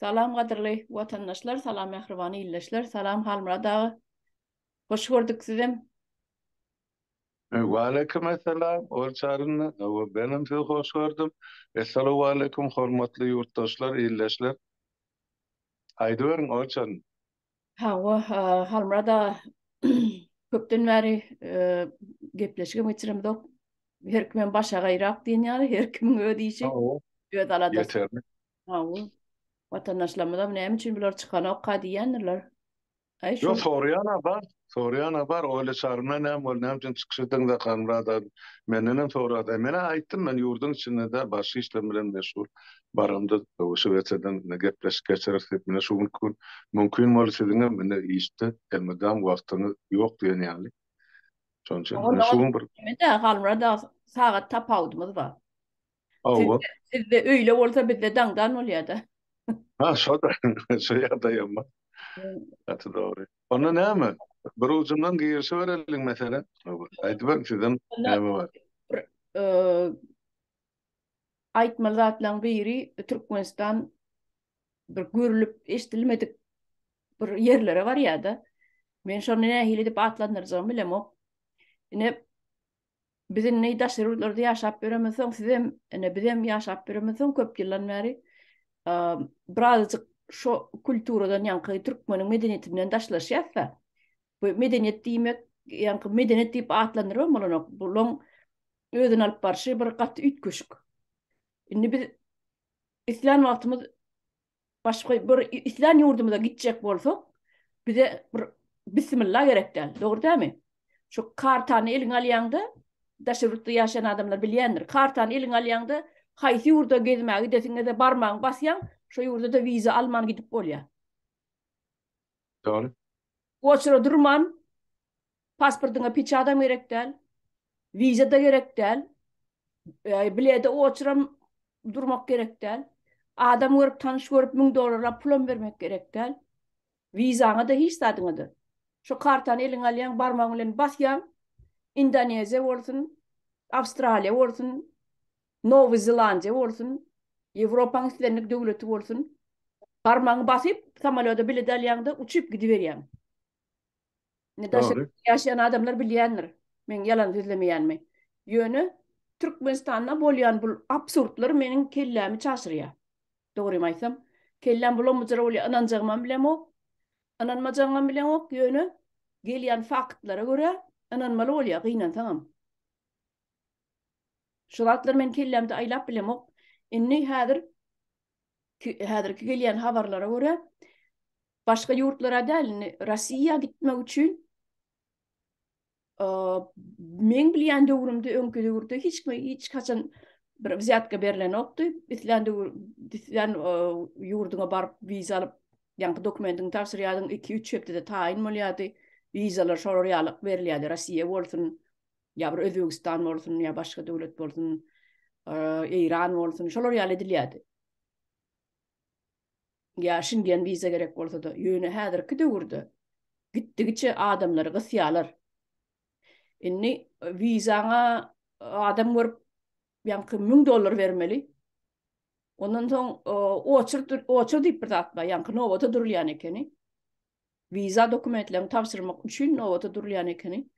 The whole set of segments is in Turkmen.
Salam gaderly watandaşlar, salam mehribany illeşler, salam halmra dağı. Hoş gördük sizem. Waalaikumsalam. Orçarına benim sizi hoş gördüm. Esselamu aleyküm hormatly yurttaşlar, illeşler. Haydi verin Orçan. Hawa halmra da köpden bäri gepleşigim geçiremdik. Her kimen başa gaýrak diýen ýaly, her kimin özi işi. Oo, Özi aladasy. yeterli. Hawa watandaşlarymyza näme üçin bular çykanok diýenler. Ay Yo şol soruyana var. Soruyana var. Öyle çarına ne bol ne için çıkışydın da kanrada menden sorada. Mene aýtdym men yurdun içinde de başy işlem bilen meşgul. Baramda o şeweçeden ne gepleşik geçersek mene şu mümkün bol siziňe mene işde elmeden wagtyny ýok diýen ýaly. Şoň üçin mene şu bir de halmra da sagat tapawdymyz bar. Siz, awa. sizde öyle bolsa bizde daňdan bolýar-da. Ha şo da şo ýagdaýam bar. Atı doğru. Ona näme? Bir ucundan giyirse verelim mesela. Aýdyp ber sizden näme var? Eee Aýtmaly zatlaryň biri Türkmenistan bir görülüp eşdilmedik bir yerlere var ýa-da. Men şonu nähili dip atlandyrjam bilem o. Ine bizim ne daşyrlarda ýaşap beremezsoň sizem ene bizem ýaşap beremezsoň köp ýyllar bäri birazjyk şo kulturadan ýanky türkmeniň medeniýetinden daşlaşýarsa, bu medeniýet diýmek ýanky medeniýet diýip atlandyrmam bolanok. Bulan özüni alyp barşy bir gatty ütköşük. Indi biz islan wagtymyz başga bir islan ýurdumyza gitjek bolsak, bize bir bismillah gerekden. Dogry dämi? Şu kartany eliň alýanda, daşyrykda ýaşayan adamlar bilýändir. Kartany eliň alýanda, haýsy ýurda gezmäge gidesiňe de barmagyň basýan, şo ýurda da wiza alman gidip bolýar. Doğru. Oçura durman, pasportyňa piçadam gerekden, wiza da gerekden, bilede oçuram durmak gerekden, adam görüp tanış görüp $1000 pulum bermek gerekden, wizaňa da hiç sadyňydy. Şu kartany eliň alýan barmagyň bilen basýan, Indonezya bolsun, Avustralya bolsun, Nowy Zelandiýa bolsun, Ýewropaň islendik döwleti bolsun, barmagyny basyp samolyoda bilet alýanda uçup gidiberýän. Ne daşy Doğru. ýaşayan adamlar bilýändir. Men ýalan sözlemeýänmi? Ýöne Türkmenistanda bolýan bu absurdlar meniň kellämi çaşyrýar. Dogrymy aýtsam, kellem bulamajara bolýar, ananjagman bilen ok. Ananmajagman bilen ok ýöne gelýän faktlara görä ananmaly bolýar gynansaňam. Şuratlar men kellemde aýlap bilen ok. Inni häzirki gelýän habarlara görä başga ýurtlara däl, Rossiýa gitmek üçin men bilýän döwrümde öňkü döwürde hiç kaçan bir wizyatka berilen okdy. Islan ýurduňa baryp wiza alyp, ýanky dokumentini tapşyrýardyň 2-3 hepde taýin bolýardy. Wizalar şoraýalyk berilýärdi. Rossiýa bolsun, ýa bir Özbegistan bolsun, ýa başga döwlet bolsun, Iran bolsun, şolar ýaly edilýärdi. Ya Schengen wiza gerek bolsa da ýöne häzirki döwürde gitdigiçe adamlary gysýarlar. Inni wizaňa adam görüp ýanky $1000 bermeli. Ondan soň oçur diýip bir zat bar, ýanky nowata durulýan ekeni. Wiza dokumentlerini tapşyrmak üçin nowata durulýan ekeni.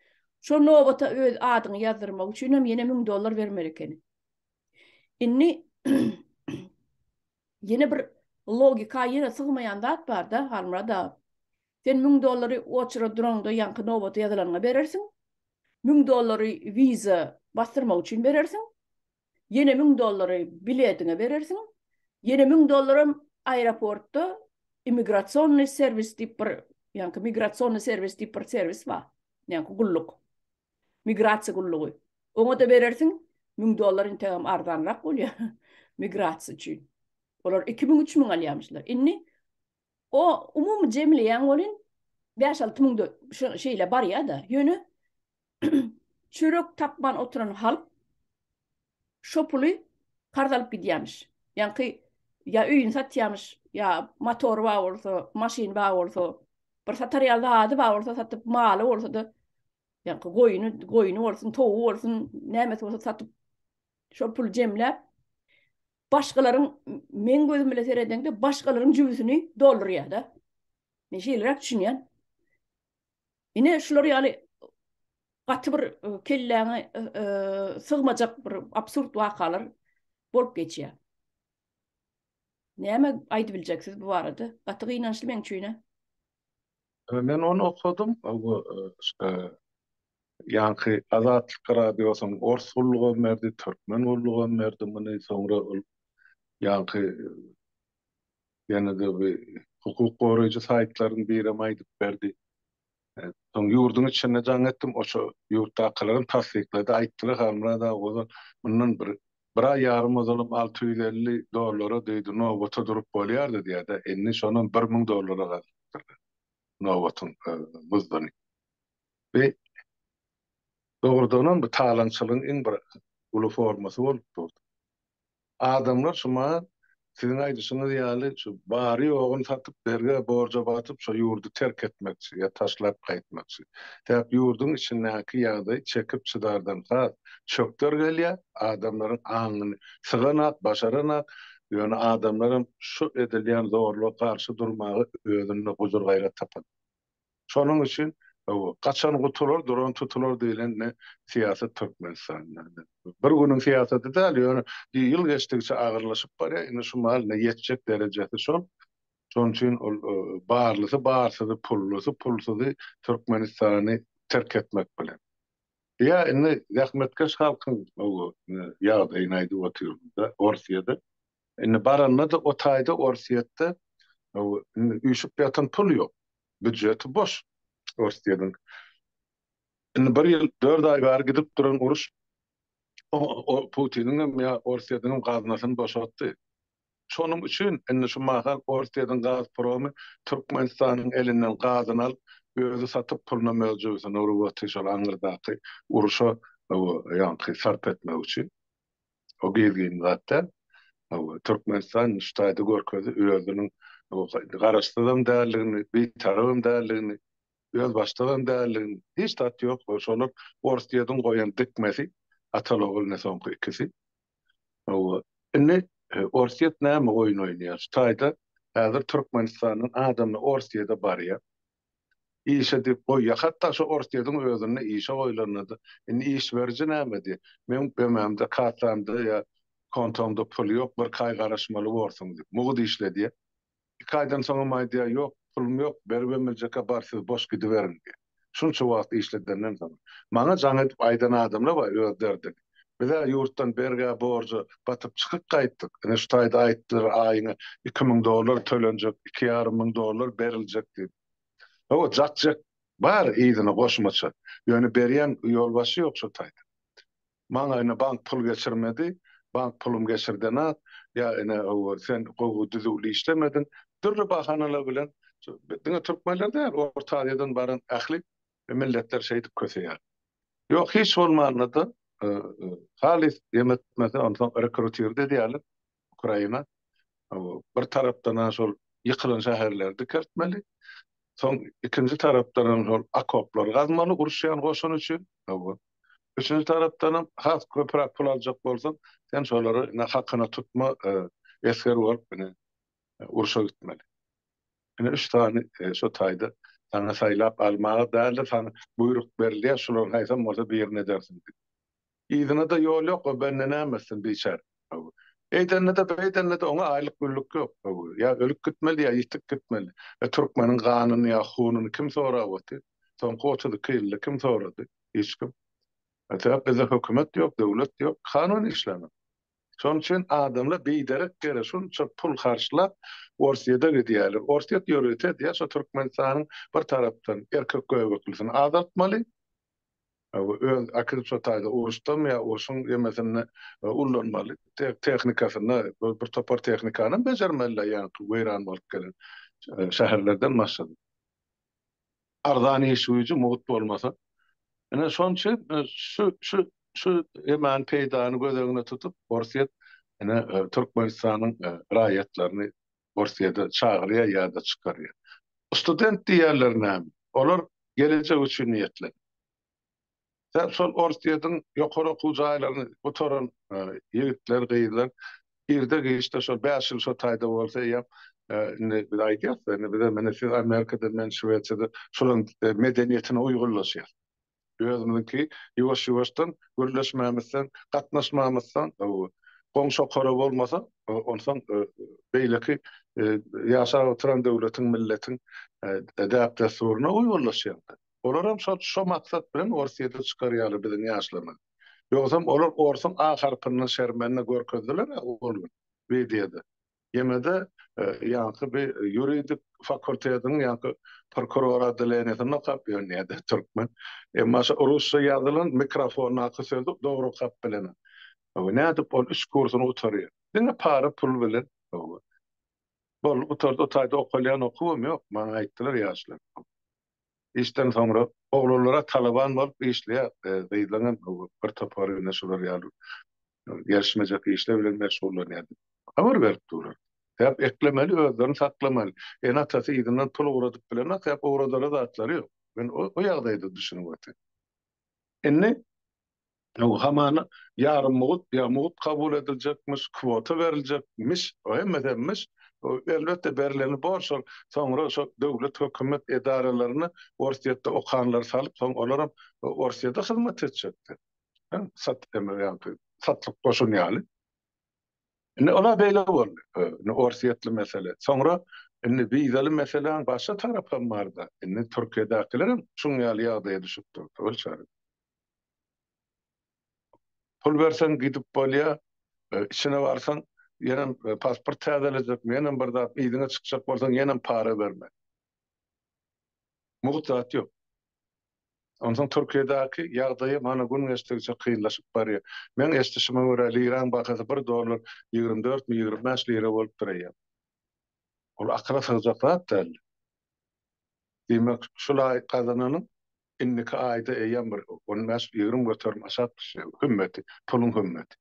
Şo nowata öz adyny ýazdyrmak üçin hem ýene $1000 bermeli ekeni. Inni ýene bir logika ýene sygmaýan zat bar da, halmra da. Sen $1000 oçura duranda ýanky nowata ýazylanyňa berersiň. $1000 wiza bastırmak üçin berersiň. Ýene $1000 biletiňe berersiň. Ýene $1000 aeroportda immigrasiýony servis diýip bir, ýanky migrasiýony servis diýip bir servis bar. Ýanky gulluk. Migrasiýa gullugy. Oňa da berersiň $1000 integam ardanrak bolýar migrasiýa üçin. Olar 2000-3000 alýarmyşlar. Inni o umumy jemleýän bolyn 5-6 000 şeýle bar ýa-da. Ýöne çörek tapman oturan halk şo puly kardalyp gidýärmiş. Ýanky ya öýüni satýarmyş, ya motor bar bolsa, maşin bar bolsa, bir satarýar zady bar bolsa satyp maly bolsa da, ýanky goýuny bolsun, towu bolsun, näme bolsa satyp şo puly jemläp başgaların men gözüm bile seredende başgaların jübüsünü dolduruyor da. Men şeýlerak düşünýän. Ine şular ýaly gaty bir kelläňe sygmajak bir absurd wakalar bolup geçýär. Näme aýdyp biljeksiz bu barada? Gaty ynançly men üçin. Men onu okudum. Yankı Azatlyk radiosyň ors ullugy merdi, türkmen ullugy merdi, muny soňra yankı ýene-de bir hukuk goraýjy saýtlaryň birine aýdyp berdi. Soň ýurdun içine jaň etdim, oşo ýurtdakylaryň tasdiklady, aýtdylar hamra da o bundan bir ay ýarym ozalym $650 diýdi, nowata durup bolýardy diýdi. Enni şonun $1000 gazdyr. Nowatyň muzdyny. Ve doğrudan bu talançylygyň iň bir uly formasy bolup durdy. Adamlar şuma sizin aýdyşyňyz ýaly şu bary ýogyn satyp berge borja batyp şu ýurdu terk etmekçi ýa taşlap gaýtmakçy. Täp ýurdun içindäki ýagdaý çekip çıdardan saat çökdür gelýär, adamlaryň aňyny syganak, başaranak, ýöne adamlaryň şu edilýän zorluğa garşy durmagy özüne gujur gaýrat tapar. Şonuň üçin kaçan gutular, duran tutular diýilen ne siýasat Türkmenistanyň. Bir günüň siýasaty däl, ýöne ýyl geçdikçe agyrlaşyp barýar. Ine şu mal ne ýetjek derejesi şol. Şonuň üçin ol barlysy barsyzy, pulsuzy Türkmenistany terk etmek bilen. Ya ine zähmetkeş halkyň ýagdaýyny aýdyp oturýarda, Orsiýada. Ine baranna da o taýda Orsiýetde üýşüp ýatan pul ýok. Büdjeti boş. Orsiýadyň. Indi bir ýyl 4 ay bäri gidip duran uruş o Putiniň ýa Orsiýadyň gaznasyny boşaltdy. Şonuň üçin indi şu mahal Orsiýadyň Gazpromy Türkmenistanyň elinden gazyny alyp özü satyp puluna möjüdsen urup şol aňyrdaky uruşa ýanky sarp etmek üçin o gezgin zatda Türkmenistan ştaýdy görkezi özüniň garaşdyrym däligini, bir tarabym däligini öz başlagan däligini hiç tat ýok. Şonuň Orsiýadyň goýan dikmesi atalogul soňky ikisi. Indi Orsiýet näme oýun oýnaýar? Ştaýda häzir Türkmenistanyň adamly Orsiýada barýar. İşe dip goýýar. Hatda şu Orsiýadyň özüne işe goýlanady. Indi iş berji näme? Men bememde katlamda ýa kontomda pul ýok, bir kaý garaşmaly bolsun dip. Mugdy işledi. Kaýdan soňra maýdy ýok, pulum ýok, berbemeljeka barsyz boş gidiberin diýip. Şunça wagt işledenden soň. Maňa jaň edip aýdan adamlar bar özlerdi. Bize ýurtdan berge borjy batyp çykyp gaýtdyk. Ene şu taýda aýtdylar aýyna $2000 tölenjek, $2,500 beriljek diýip. O jakjak bar ýygyny goşmaça. Ýöne berýän ýolbaşy ýok şu taýda. Maňa ene bank pul geçirmedi, bank pulum geçirden ya ene sen gowy düzüli işlemedin. Türlü bahanalar bilen diňe Türkmenler de Orta Aziýadan baran ähli milletler şeýdip köseýär. Ýok hiç bolmanda halis ýemetmese ondan rekrutir diýerler Ukraina. Bir tarapdan şol ýykylan şäherlerdi kertmeli. Soň ikinji tarapdan şol akoplar gazmaly uruşýan goşun üçin. Üçüncü tarapdan has köprak pul aljak bolsan, sen şolary hakyna tutma esker bolup uruşa gitmeli. Ine 3 tane şu taýda sana saýlap almagy däl, sana buyruk berilýär, şolar haýsam bolsa bir ýerine dersin. Ýygyna da ýol ýok, benne nämesin biçar. Eýdenne de ona aýlyk güllük ýok. Ya ölüp gitmeli, ya ýitip gitmeli. Türkmeniň ganyny ýa hununy kim sorap otdy? Soň goçudy kylly kim sorady? Hiç kim. Hatta bizde hökümet ýok, döwlet ýok, kanun işlemi. Şoň üçin adamlar beýderek gere şunça pul harçlap Orsiýada gidýärler. Orsiýet ýöretet ýa şu Türkmenistanyň bir tarapdan erkek göweklisini azaltmaly. Öz akyryp şu taýda uruşdym ýa uruşyň ýemesine ullanmaly. Tehnikasyny, bir topar tehnikany bejermeli, ýani weýran bolup gelen şäherlerden maksat. Arzan iş üçin mowut bolmasa. Ene şoň üçin şu hemen peýdany gözegine tutup Orsiýet ene Türkmenistanyň raýatlaryny Orsiýada çagyrýar ýa-da çykarýar. Student diýerler näme? Olar gelecek üçin niýetler. Sen sol Orsiýadyň ýokary okuw jaýlaryny oturan ýigitler, gyýlar irde geçti şol 5 ýyl şo taýda bolsa ýa ne bir aýdýar, ne bir de mene siz Amerikada men Şweçede şolaryň medeniýetine uýgurlaşýar. Özüňki ýuwaş-ýuwaşdan gürleşmämezsen, gatnaşmamazsan, goňşa kara bolmasa, onsan beýleki ýaşap oturan döwletiň, milletiň edäp dasturyna uýgurlaşýar. Olaram şo maksat bilen Orsiýede çykarýarlar bilen ýaşlama. Ýogsam olar orsun a harpynyň şermenine görkezdiler, ol beýdiýedi. Ýemede ýa-ni bir ýuridik fakultetiň ýa-ni prokuror adylanyny kap ýönýärdi türkmen. Emma rusça ýazylan mikrofon haky sözü dogry kap bilen. Näde bol üç kursuny oturýar. Diňe para pul bilen. Bol oturdy taýda okulýan okubam ýok, maňa aýtdylar ýaşlar. İşten sonra oğullara Taliban bolup işleýär, beýleňen bir toparyna şolar ýaly. Ýerşmejek işle bilen meşgullanýardy. Habar berip durar. Hep eklemeli, özlerini saklamaly. En atasy izinden pul uğradyp bilen, hep uğradara zatlary ýok. Ben o ýagdaýda düşünüp otyrym. Enne o hamana yarım muğut kabul edilecekmiş, kvota verilecekmiş, o hemmedenmiş. Elbette berileni borç sonra şu devlet hükümet idarelerini Orsiýetde okanlar salıp sonra olaram Orsiýetde hyzmat etjekdir. Satlyk boşun ýaly. Ne ola beýle boldy. Ne Orsiýetli mesele. Sonra indi biýzeli meseleň başga tarapam barda. Indi Türkiýedekilerim şuň ýaly ýagdaýa düşüp durdy. Pul bersen gidip bolýa, içine barsan ýene pasport täzeledip, ýene bir zat ýygyna çykjak bolsaň ýene para berme. Muhtat ýok. Ondan Türkiýedäki ýagdaýy mana gün geçdikçe kynlaşyp barýar. Men eşdişime görä liran bahasy $1 24-25 lira bolup durýar. Ol akla sığjak zat däl. Demek şulay kazananyň indiki aýda eýen bir 15-20 götürmäşat hümmeti, pulun hümmeti.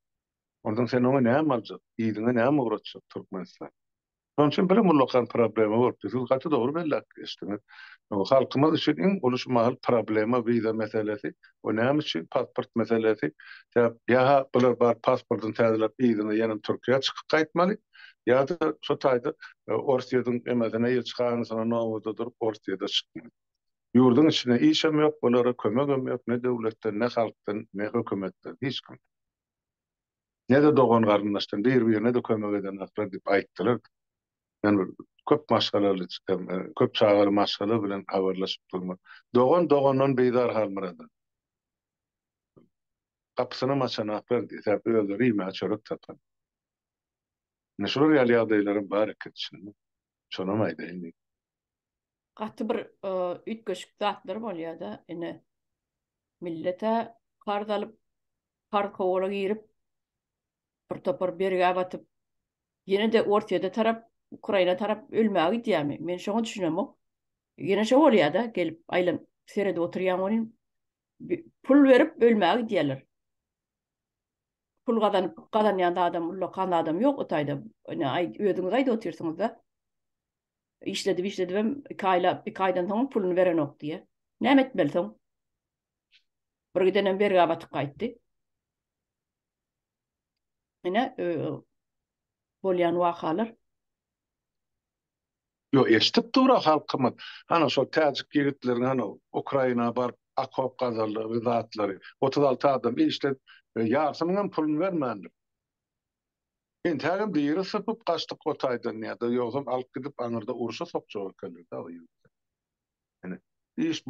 Ondan sen ona näme aljak? Ýygyna näme uğratjak Türkmenistan? Onun için bilim ulakan problemi var. Siz katı doğru belli etdiniz. O halkımız için en oluşmalı problemi vize meselesi. O ne için pasport meselesi. Ya bular bar pasportun täzelep izini ýene Türkiýe çykyp gaýtmaly. Ya da şu taýda Orsiýeden emezine ýyl çykany sana nowada durup Orsiýede çykmaly. Ýurdun içine işem ýok, bulara kömegem ýok, ne döwletden, ne halkdan, ne hökümetden, hiç kim. Ne de dogan garyndaşdan bir-birine de kömek eden aklar diýip aýtdylar. Yani köp maşgalaly çykam, köp çağaly maşgala bilen habarlaşyp durmak. Dogan beýdar halmyrada. Kapysyny maçana apar diýip özleri ýme çörek tapar. Neşur ýaly ýagdaýlarym bar eketçin. Şonam aýdaýyn. Gaty bir ütgeşik zatlar bolýar-da, ene millete karz alyp, kar kowaly girip, bir topar berge batyp, ýene de Orsiýede tarap Ukraina tarap ölmäge gidýärmi? Men şoňa düşünem o. Ýene şo bolýar-da, gelip aýlan serede oturýan bolýan, pul berip ölmäge gidýärler. Pul gazanýan adam, ullakan adam ýok o taýda. Özüňiz aýda oturýarsyňyz-da. İşledim, 2 aýdan soň pulunu beren ok diýe. Näme etmelisin? Bir gidenen berge batyp gaýtdy. Ene bolýan wakalar. Yo eşitip dura halkymyz. Hana şo täzik ýigitlerin hana Ukraina bar akop gazarly zatlary. 36 adam işle ýarsynyň pulunu bermändir. Tägim diýeri sypyp gaçdyk o taýdan ýa-da ýogsam alyp gidip aňyrda uruşa sokjak kelir. İş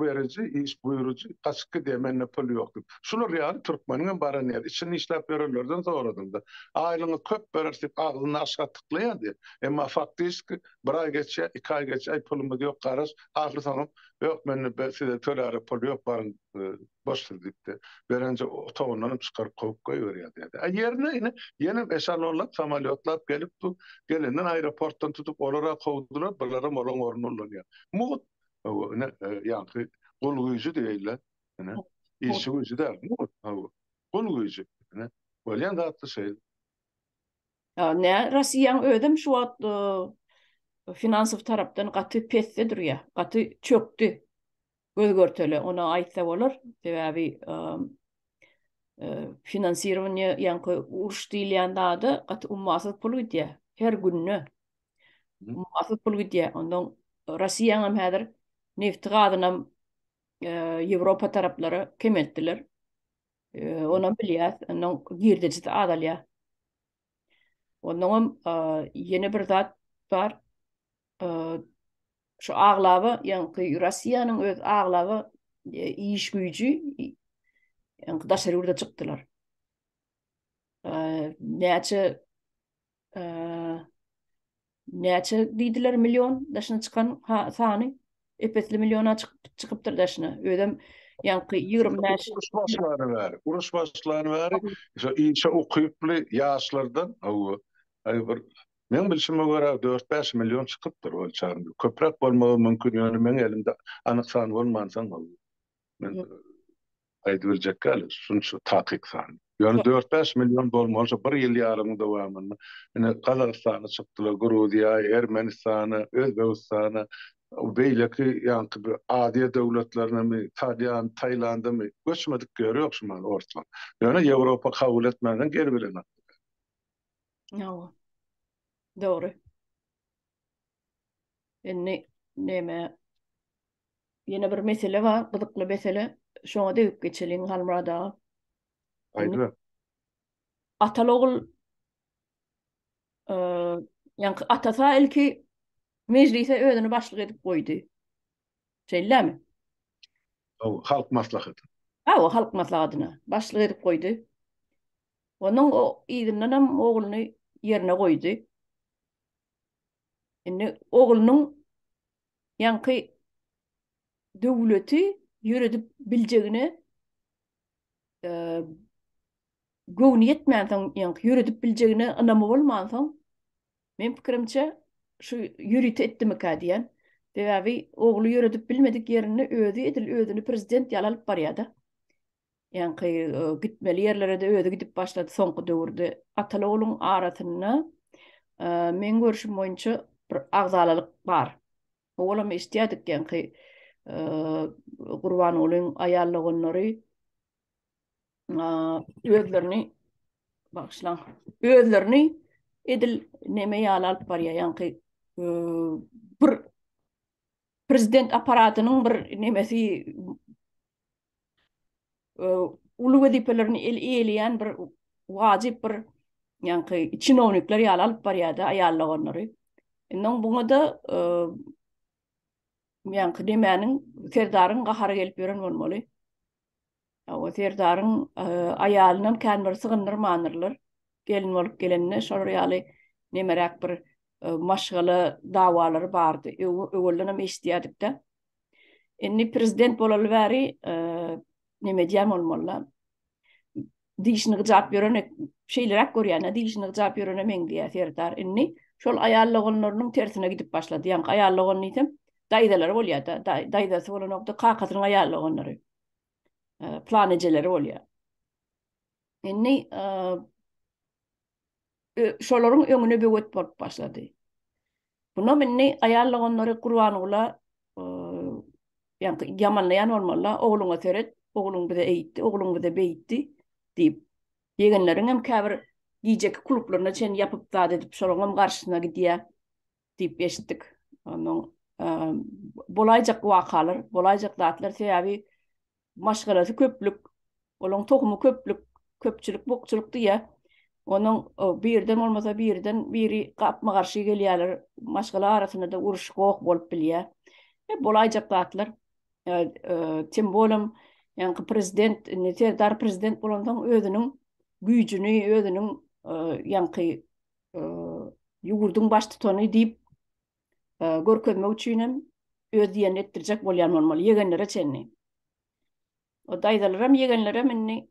buyurucu, kaçkı diýmenne pul ýokdur. Şular ýaly türkmeniň baran ýer. İçini işläp bererlerden soradyň da. Aýlyňy köp berersip agzyny aşga tıklaýar. Emma faktyski bir aý geçe, 2 aý geçe pulumuz ýok garaş. Ahir soňam ýok menne size töläre pul ýok baryn boşdur diýipdi. Berence otogundan çykaryp goýup goýberýär diýdi. Ýerine ýene eşalonlap samalyotlar gelip bu gelenden aeroportdan tutup olara kowdular, bulara molan ornullanýar. Mugut yani golguyucu diýerler. İşi gücü der. Golguyucu. Bolýan zatly şey. Ne Russiýaň ödüm şu wagt finansiv tarapdan gaty pesde durýar. Gaty çökdi. Gözgörteli ona aýtsa bolar. Sebäbi Finansирование yankı uruş diýilýän da gat ummasız pul gidýär. Her günne ummasız pul gidýär. Ondan Russiýanyň häzir nefti gadynam Ýewropa taraplary kemeltdiler. Ona bilýär, ondan girdejit adalýar. Ondan ýene bir zat bar. Şu aglaby, yankı Russiýanyň öz aglaby iş güýji yankı daşary urda çykdylar. Näçe diýdiler milyon daşyna çykan sany epetli milyona çykypdyr daşyna. Ödem yankı 20 näç Urus başlary bäri. Işe okuyuply ýaşlardan bir men bilşime görä 4-5 milyon çykypdyr ol çarynda. Köprek bolmagy mümkin ýöne men elimde anyk san bolmansaň men aýdyp biljek gal şunça takyk san. Ýöne 4-5 milyon bolmasa bir ýyl ýarym dowamında ine Kazakstana çykdylar, Gruziýa, Ermenistana, Özbegistana, beýleki ýanky bir Aziýa döwletlerine mi, Taliýan, Taýlanda mi göçmedik görýok şuman ortadan. Ýöne Ýewropa kabul etmeden geri bilen. Ýa. Doğru. Neme yine bir mesele var, gıdıklı mesele. Şoňa degip geçelim halmada. Aýdy. Atalogul yankı atasa ilki meclise ödünü başlyk edip koydu. Şeýlemi? Halk maslahaty. O halk maslahatyna başlyk edip koydu. Onun o ýerine ogluny yerine koydu. Indi oglunyň yankı döwleti ýöredip biljegine göwni ýetmänsoň yankı ýöredip biljegine anamy bolmansoň men pikirimçe şu ýürüt etdimika diýen. Däbi ogly ýöredip bilmedik ýerini özüni prezident ýalalyp barýardy. Yankı gitmeli ýerlere de özü gidip başlady soňky döwürde. Atalogluň arasyna men görüşüm boýunça bir agzalalyk bar. Oğlum istedik yankı Gurbanoğlu'nun ayarlaganları özlerini edil neme alıp var ya yankı bir prezident aparatının bir nemesi ulu vazifelerini eleyen bir vacip bir yankı çinovnikler alıp var ya da ayarlaganları. Ondan buna da yankı demenin serdarın gahara gelip yören olmalı. O serdarın ayalının kendini sığındırmanırlar. Gelin olup gelenine şoryalı nemerek bir maşgalı davaları vardı. Öğüllünüm istedik de. Inni prezident bolalı veri neme diyem olmalı. Dişini gıcap yörene şeyler görüyene, dişini gıcap yörene men diye serdar. Inni şol ayarlığınlarının tersine gidip başladı. Yani ayarlığın idim. Daydaları oluyor da. Daydası olan nokta kakasının ayarlığınları. Planeceleri oluyor. Inni şolorun önüne büyüt bolup başladı. Buna minni ayarlığınları kurban ola yani yamanlayan olmalı. Oğluna seret, oğlun bize eğitti, oğlun bize beyitti deyip yegenlerin hem kabir giyecek kulüplerine çen yapıp da edip şolorun karşısına gidiyor deyip eşittik. Onun bolaycak vakalar, bolaycak dağıtlar sebebi maşgalası köplük, onun tohumu köpçülük, bokçuluk diye. Onun birden olmasa birden biri kapma karşı geliyorlar. Maşgala arasında da uruş koğuk bolup biliyor. Bolaycak dağıtlar. Tim bolum, yani prezident, serdar prezident bolandan özünün gücünü, özünün yani yugurdun baş tutany deyip görkezmek üçin öz diýen etdirjek bolýan bolmaly. Yegenlere çenni. O daýdalaram yegenlere minni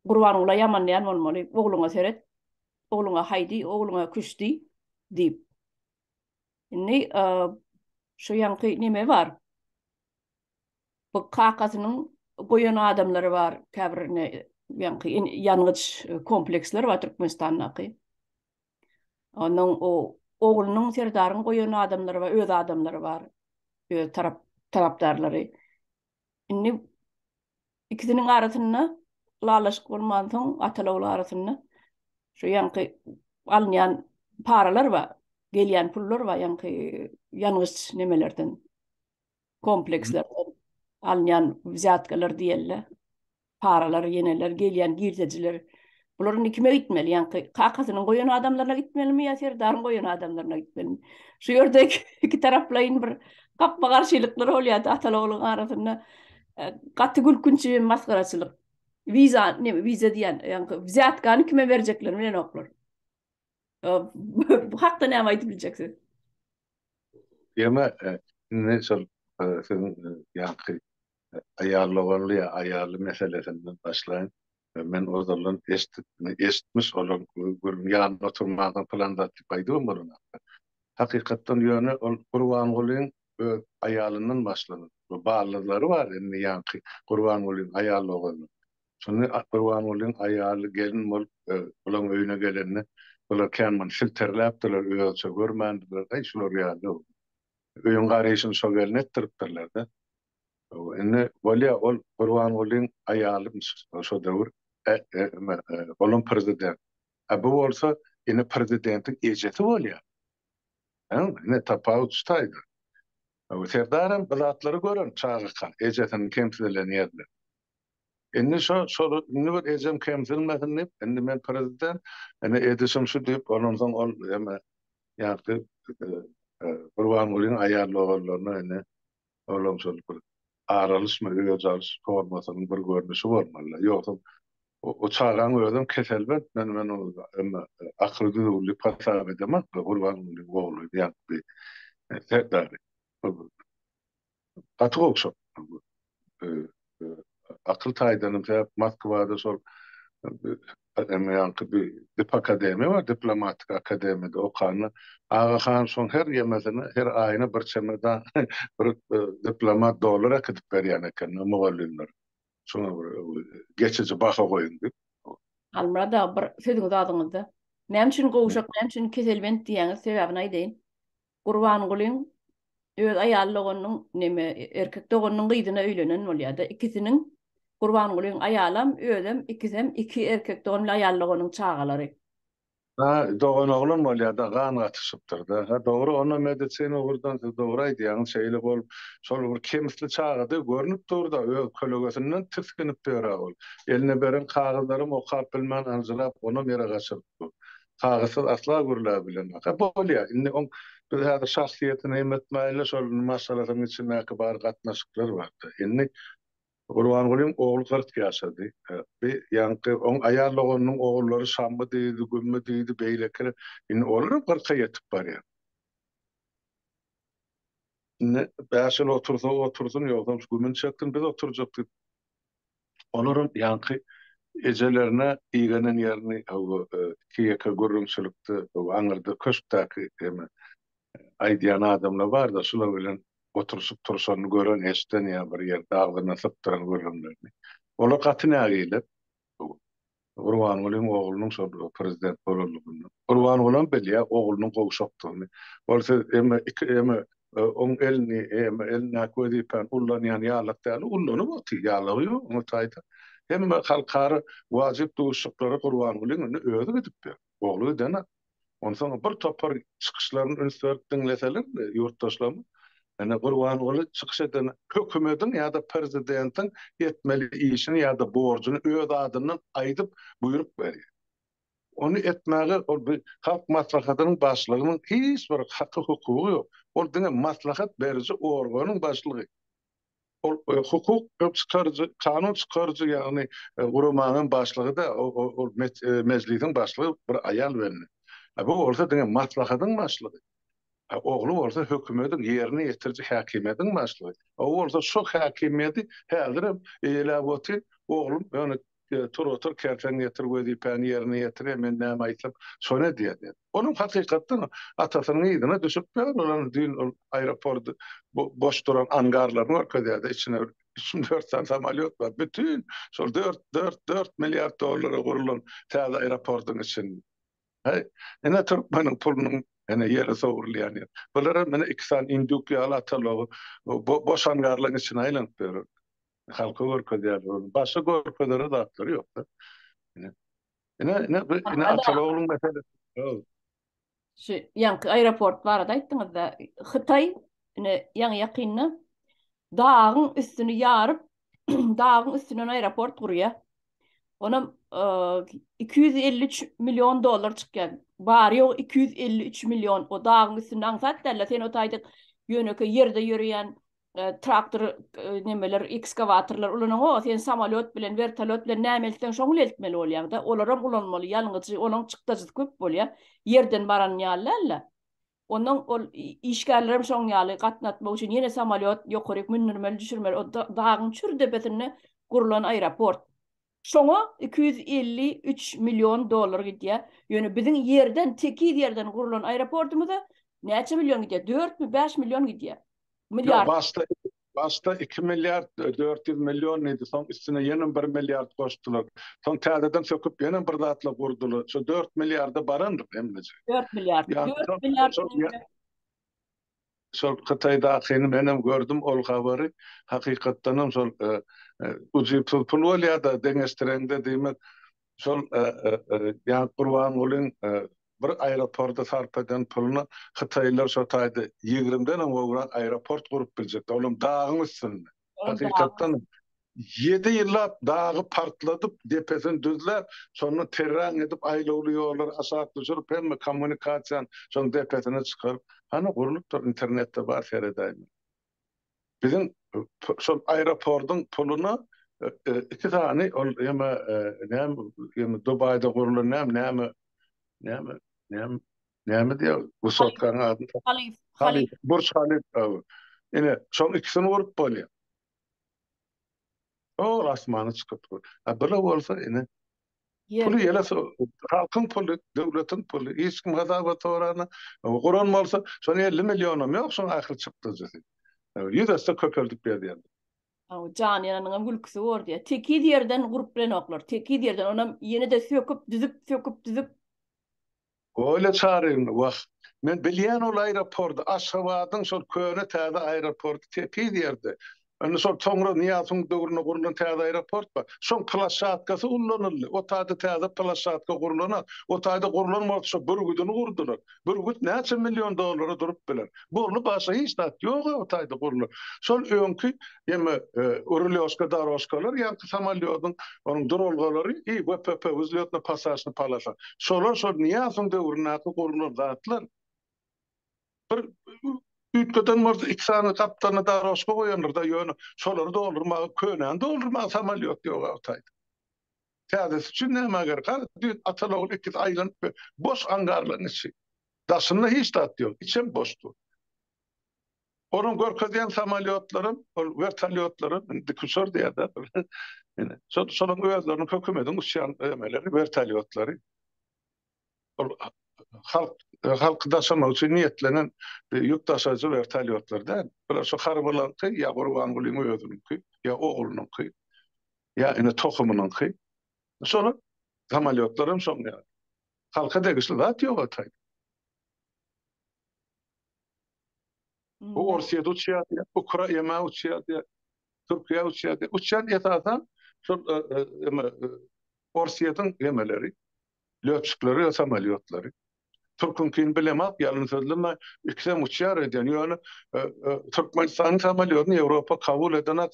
Gurbanoğlu yamanlayan bolmaly. Oğluna seret, oğluna haydi, oğluna küçdi deyip. Inni şu yankı neme var? Bu kakasının goýan adamları var. Käbirine yankı yanğıç kompleksleri var Türkmenistan'daki. Onun o oğlunun serdarın goýan adamları var, öz adamları var. Tarapdarları. Inni ikisinin arasında lalaşyk bolman soň atalawlar arasynda şu ýanky alynýan paralar wa gelýän pullar wa ýanky ýangyç nemelerden, komplekslerden alynýan wzatkalar diýerler. Paralar, yeneler, gelýän girteciler. Buların kime gitmeli? Yani kakasynyň goýan adamlaryna gitmelimi ýa serdaryn goýan adamlaryna gitmelimi? Şu ýerde iki taraplayın bir gapma garşylyklar bolýar atalawlyň arasynda. Gaty gülkünçi maskaraçylyk. Viza diýen, yani wzatkany kime berjekler bilen oklar. Bu hakda näme aýdyp biljeksiz? Yeme ne sol senin yankı ayarlamalı ayarlı meselesinden başlayın. Men o zaman eşitmiş olan yan oturmadan falan da tipaydım bunu. Hakikaten yönü Kurbangulyň ayalından başlanır. Bağlıları var yani yankı Kurbangulyň ayarlamalı. Sonra Kurbangulyň ayalı gelin bol ulan öýüne gelenini ular känmen filtrläpdiler öýçe görmändiler. Ay şular ýaly. Öýün garyşyny şol gelin etdiripdirler de. Enne bolýa ol Kurbangulyň ayaly şo döwür bolun prezident. Bu bolsa ine prezidentin ejeti bolýar. Ne tapawut tutaydy. Serdarym bilatlary görün çağırkan ejetini kemsilenýärler. Enne şo ine bir ejem kemsilmesini enne men prezident ene edişim şu diýip onundan ol ýa-da Kurbangulyň ayarlagalaryna ene olam şol aralyşma öýüjals formasynyň bir görnüşi bolmaly. Ýoksa o çağan öýdüm keselbet men o aklydy uly pasap edemem. Kurbangulyň ogly ýa-da Serdar. Gaty okşap. Akıl taýdanym Moskwada şol yankı bir dip akademi var, diplomatik akademide okanı. Ağahan son her yemesine, her ayına bir çemeden bir diplomat dolar akıtıp berýän eken, mugallimler. Şuna geçici baka koyun dip. Almada bir sözüňiz adyňyzda. Näme üçin gowuşak, näme üçin keselbent diýäňiz sebäbini aýdyn. Kurbangulyň öz aýallygynyň neme erkek doganynyň gyzyna öýlenen bolýar-da. İkisiniň Kurbangulyň aýalam özüm iki erkek dogan bilen aýallygynyň çagalary. Dogan oglan bolýar da gan gatyşypdyr da. Dogry ona medisina urdan dogry aýdýan şeýle bol. Şol bir kemsli çagada görnüp durda öz kolegasinden tiskinip berä ol. Eline beren kagazlarym okap bilmän anjylap onu mera gaçypdy. Kagysy asla görüle bilen. Bolýar. Indi on bir häzir şahsiýetini emetmäýle şol masalasyň içindäki bar gatnaşyklar bardy. Indi Kurbangulyň ogly 40 ýaşady. Bir ýanky on aýarlaganyň oglary şammy diýdi, gümme diýdi, beýlekler. Indi olar 40-a ýetip barýar. Ne bäşil oturdun ýokdam gümen çekdim biz oturjakdyk. Olaryň ýanky ejelerine iýgenen ýerini kiýeke gürrüňçilikdi, aňyrda köşkdäki aýdýan adamlar bar da şular bilen oturuşup turşany gören eşden ýa bir ýerde agdyna sypdyran görenlerni. Olar gaty nägile. Kurbangulyň oglunyň şol prezident bolanlygyny. Kurbangulyň bilýär oglunyň gowşakdygyny. Bolsa on elni ködipen ullanýan ýalyk ullany boty ýalygy onu taýda. Hem halkary wajyp duşuklary Kurbangulyň özü edip ber. Ogly dene. Ondan bir topar çykyşlaryny öňsürip dinleseler ýurtdaşlarym ene Kurbanguly çykyş eden hökümetin ýa-da prezidentin etmeli işini ýa-da borjyny öz adyndan aýdyp buyruk berýär. Onu etmäge ol bir halk maslahatynyň başlygynyň hiç bir haky hukuky ýok. Ol diňe maslahat berýär organyň başlygy. Ol hukuk çykarjy, kanun çykarjy ýagny gurumanyň başlygy da ol meclisiň başlygy bir aýal berýär. Bu olsa diňe maslahatyň başlygy. Oglu bolsa hökümetiň ýerine ýetirjek häkimetiň başlygy. O bolsa şo häkimeti häzir elä boty oglum ýani otur kerten ýetir wezipany ýerine ýetir men näme aýtlyp şone diýdi. Onuň hakykatdan atasynyň ýygyna düşüp bolan dün aeroportda boş duran angarlaryň orkadýada içine 3-4 tane samolyot var. Bütün şol 4 milyar dollara gurulan täze aeroportyň içinde. Ene Türkmeniň pulunyň ene ýere sowurlaýan. Bulara mene 2 san induk ýaly atalagy boş angarlaryň içine aýlanyp berer. halka görkezýär. Başga görkezlere datlary ýokda. Ine ine Arada Ataloğluň meselesi. şu yankı aeroport var da aýtdyňyz da Hytaý ine ýaňy ýakynna dağın üstünü yarıp dağın üstünden aeroport kurýar. Onam 253 milyon dolar çıkýan. Bari ýok 253 milyon o dağın üstünden sat derler. Sen o taýdyk ýönöke ýerde ýürüýän traktor nemeler, ekskavatorlar ulanyň o sen samolyot bilen, vertolyot bilen nämelikden şoňul eltmeli bolýar da. Olaram ulanmaly. Ýalňyjy olaň çykdyjy köp bolýar. Yerden baran ýalylar. Ondan ol işgärlerim şoň ýaly gatnatmak üçin ýene samolyot ýokaryk münürmeli, düşürmeli. O dağın çürdepetine gurulan aeroport. Şoňa 253 milyon dolar gidýär. Ýöne biziň ýerden, teki ýerden gurulan aeroportumyza näçe milyon gidýär? 4 mi 5 milyon gidýär. Yo, Milyar. basta 2 milyar 400 milyon idi. Son üstüne ýene 1 milyar koşdular. Son täzeden söküp ýene bir zatla gurdular. Şu 4 milyarda barandyr hemleje. 4 milyar. Yani 4 milyar. Sol Hytaýda seni benim gördüm ol habary hakykatdanam sol uzyp pul bolýar-da deňeştirende diýmek sol ýa Gurban bolan bir aeroportda sarp eden puluny Hytaýlar şo taýdy 20-den gowrak aeroport gurup biljek. Olam dağın üstünde. Hakykatdan 7 ýyllap dağı partladyp depesini düzläp, sonra terran edip aýlawly ýollar aşağı düşürüp hem kommunikasiýan şoň depesine çykaryp, hany gurulupdyr internetde bar seredäými. Bizim şol aeroportun puluny iki tane ol näme Dubaýda gurulan näme diýär Wusatkan ady Halif. Burç Halif. Ine şol ikisini gurup bolýar. O asmany çykyp dur. Böyle bolsa ine pulu ýele halkyň pulu, döwletiň pulu, hiç kim gazaba torana guran bolsa, şonu 50 milyonom ýok, şoň ahyr çykdy. Ýüzeste köpeldip berdi. Can ýanyňam gülküsi bor diýär. Teki ýerden gurup bilen oklar. Teki ýerden onam ýene de söküp düzüp. Öyle çaryn wagt. Men bilýän ol aeroportda Aşgabatyň şol köne täze aeroporty teki ýerde. Onu sol toňra Niýasyň döwrüne gurulan täze aeroport bar. Şoň plaşatkasy ullanyldy. O taýda täze plaşatka gurulan, o taýda gurulan bolsa bir güdüni gurdular. Bir güt näçe milyon dollara durup biler. Bolu başa hiç dat ýok o taýda gurulan. Şol öňkü ýeme Urulyoska daroşkalar ýa-da samolyotun onuň durulgalary WPP uzlyotna pasažyny palasa. Şolar şol Niýasyň döwrüne gurulan zatlar. Bir ütköden bolsa iksany kaptany daroşka goýanlar da ýöne şolary doldurmagy könän doldurmagy samolyot ýok awtaýdy. Täzesi üçin näme gerek? Ataloğlu ikisi aýlanyp boş angarlaryň içi. Daşynda hiç tat ýok, içem boşdur. Onuň görkezýän samolyotlarym, ol vertolyotlarym dikusor diýär-de. Ine şonuň özleriniň hökümetiň uçýan emeleri vertolyotları. Halk daşamak üçin niýetlenen ýük daşaýjy vertolyotlar da. Bular şo harbalanky ýa Gurban Gulyň özüniňki ýa oglunyňky ýa ine tohumynyňky. Şonu samolyotlarym şoňa. Halka degişli zat ýok ataýdy. Bu Orsiýada uçýar, Ukraina uçýar, Türkiýe uçýar. Uçýan ýetadan şol Orsiýadyň emeleri, löpçükleri, samolyotları. Türk'ün bilemap, yalın sözlüme ikisem uçýar edýän. Ýöne Türkmenistanyň samolyotyny Ýewropa kabul eden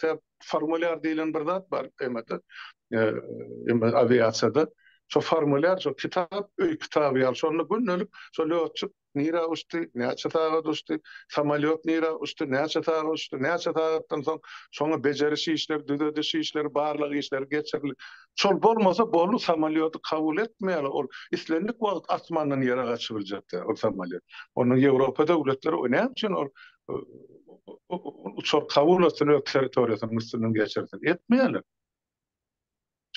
formulyar diýilen bir zat bar emede. Aviasiýada şo formulyar, şo kitap, öý kitaby ýaly şonu günnelip şo löpçük nira uçdy, näçe taga düşdi, samolyot nira uçdy, näçe taga uçdy, näçe tagatdan soň şoňa bejerişi işler, düzedişi işler, barlyk işler geçirli. Şol bolmasa bolu samolyoty kabul etmeýär. Ol islendik wagt asmandan ýere gaçyryljak o samolyot. Onu Ýewropa döwletleri näme üçin ol uçak kabul etsen territoriýasyny müstünlüğün geçirsin etmeýärler.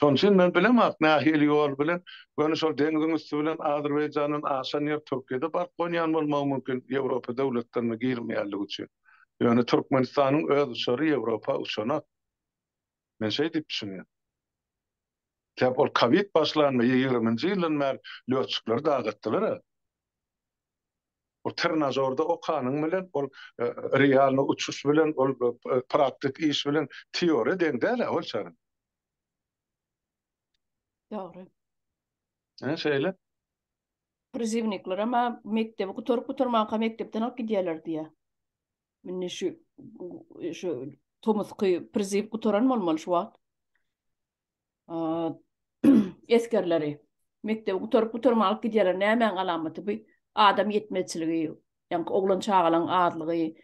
Şoň üçin men bilemok nähili ýol bilen göni şol deňiziň üstü bilen Azerbaýjanyň aşan ýer Türkiýede bar goýan bolmagy mümkin Ýewropa döwletlerine girmeýärligi üçin. Ýöne Türkmenistanyň öz uçary Ýewropa uçana. Men şeý diýip düşünýär. Ol Covid başlanma 20-nji ýylyň mer löçükleri dagatdylar. O trenajorda o kanun bilen, ol realny uçuş bilen, ol praktik iş bilen teori deňdäl ol çaryn. Dogry. Şeýle. Prizivnikler ama mektebi gutormak mektepden alıp gidýärler diýe. Menne şu Tomsky priziv gutoran bolmaly şu wagt. Eskerleri. Mektebi gutormak alyp gidýärler. Näme alamaty bu? Adam yetmezçiligi, ýa-ni oglan çağalan azlygy,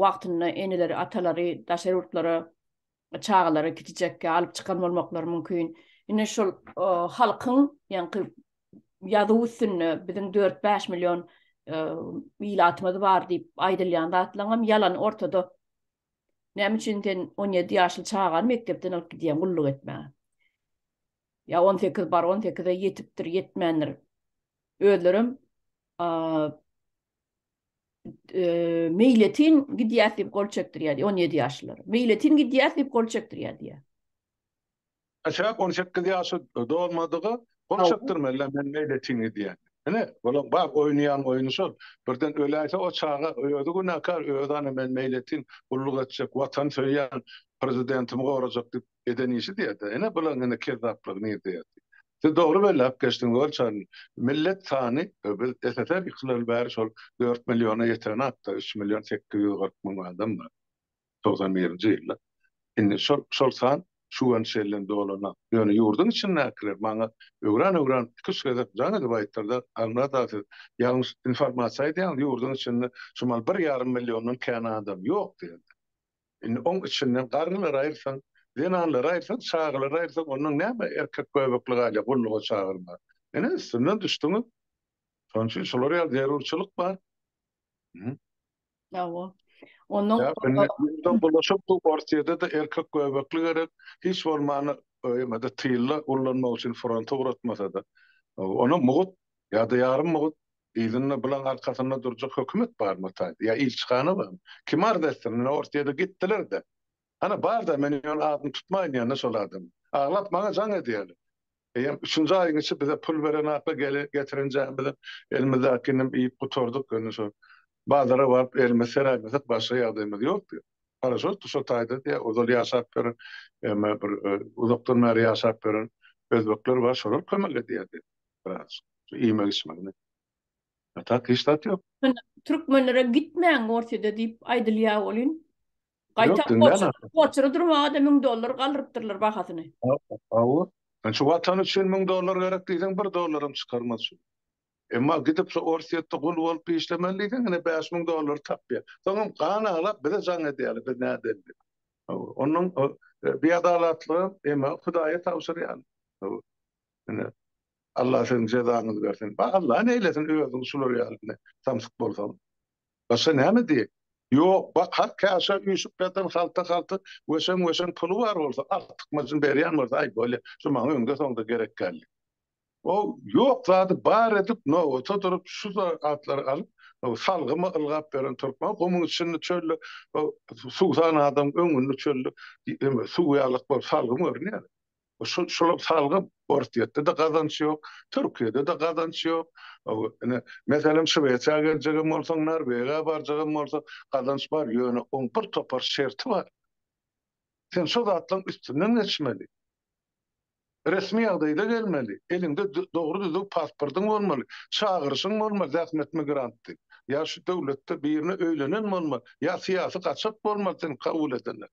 wagtyna eneleri, atalary, daşerurtlary, çağalary kitijekke alyp çykan bolmaklary mümkin. Ine şol halkyň, ýa-ni ýazyw üstünde biziň 4-5 milyon milatymyz bar diýip aýdylýan zatlaňam ýalan ortada. Näme üçin 17 ýaşly çağan mekdepden alyp gidýän gulluk etmäň. Ya 18 bar 18'e yetipdir, yetmendir. Özlerim meyletin gidýär diýip gol çekdirýär 17 ýaşlary. Meyletin gidýär diýip gol çekdirýär diýär. Aşağı 18 ýaşy dolmadygy gol çekdirmeler men meyletini diýär. Ene, bolan bak oynayan oyunçu birden öläse o çağa öýüdi günakar öýdany men meyletin gulluk etjek, watan söýýän prezidentimi gorajak diýip eden işi diýdi. Ene bolan ene kezaplyk diýdi. Siz dogry belläp geçdiň bolçan millet sany SSR ýykylýar bäri şol 4 milyona ýeten hatda 3 milyon 840 000 adam bar. 91-nji ýylda. Indi şol san şu an şellen dolana. Ýöne ýurdun içinde näkiler maňa öwran küsgedip jana diýip aýtdyrda anlada ýalňyş informasiýa diýen ýurdun içinde şumal 1,5 milyonyň kän adam ýok diýildi. Indi oň içinden garrylar aýyrsaň, zenanlar aýyrsaň, çağlar aýyrsaň onuň näme erkek göbekli galy gulluga çağırma. Ene üstünden düşdüňiz. Şonçy şolar ýa zerurçylyk bar. Ýa-o. Onuň Bundan bulaşıp bu partiyada da erkek göbekli gerek hiç bolmany öýmede tyýylla ullanmak üçin fronta uğratmasa da ona mugut ya da yarım mugut izinle bilen arkasında duracak hökümet barmy taýdy ya ilçhany barmy kim ardasyn ortada gitdiler de ana bar da meni ýol adyny tutmaýyn ýa-ni şol adam aglap maňa jaň edýärler. Eýem 3-nji aýyň içi bize pul beren akla getirince bilen elimizdäkinim iýip guturduk göni şol. Bazara varıp elime seraymasak başka yardımımız yoktu. Paraşot tuşa taydı diye uzun yaşap verin, uzaktan meri yaşap verin, özbekler var, şolar kömel ediydi. Biraz iğme geçmekle. Tak iştat yok. Türkmenlere gitmeyen ortada diýip aýdylýar bolyn. Yok, Gaýta dinlen koçury durmagada $1000 galdyrypdyrlar bahasyny. Awu. Ben şu watan üçin $1000 gerek diýsen $1 çykarmaz. Emma gidip şu orsiyette gul bolup işlemeliydin, ne $5,000 tapýar. Soňam gana alap bize jaň edýärler, biz näde. Onun bir adalatly, emma Hudaýa tawsyrýan. Ene Allah senin cezanı versin. Bak Allah neylesin özün şular ýalyny tamsyk bolsaň. Başga näme diýip? Yok, bak har kaşa ýüşüp ýatan halta weşen pulu bar bolsa, artyk maçyn berýän bolsa, ay böyle şu maňa öňde soňda gerek geldi. O yok zaten bar edip no oturup şu atları alıp o salgımı ılgap veren Türkmen komun içinde çöllü su sana adam öňünde çöllü su yalık var salgımı örneğin. O şu salgım ortiyette de kazanç yok. Türkiye'de de kazanç yok. Mesela Şveç'e geleceğim olsan Norveç'e varacağım olsa kazanç var. Yönü on bir topar şerti var. Sen şu zatlan üstünden geçmeli. Resmi ýagdaýda gelmeli. Elinde dogry düzük pasportyň bolmaly. Çağırşyň bolmaly, zähmet migrant diýip. Ya şu döwletde birine öýlenen bolmaly. Ya siýasy gaçak bolmaly, seni kabul edenler.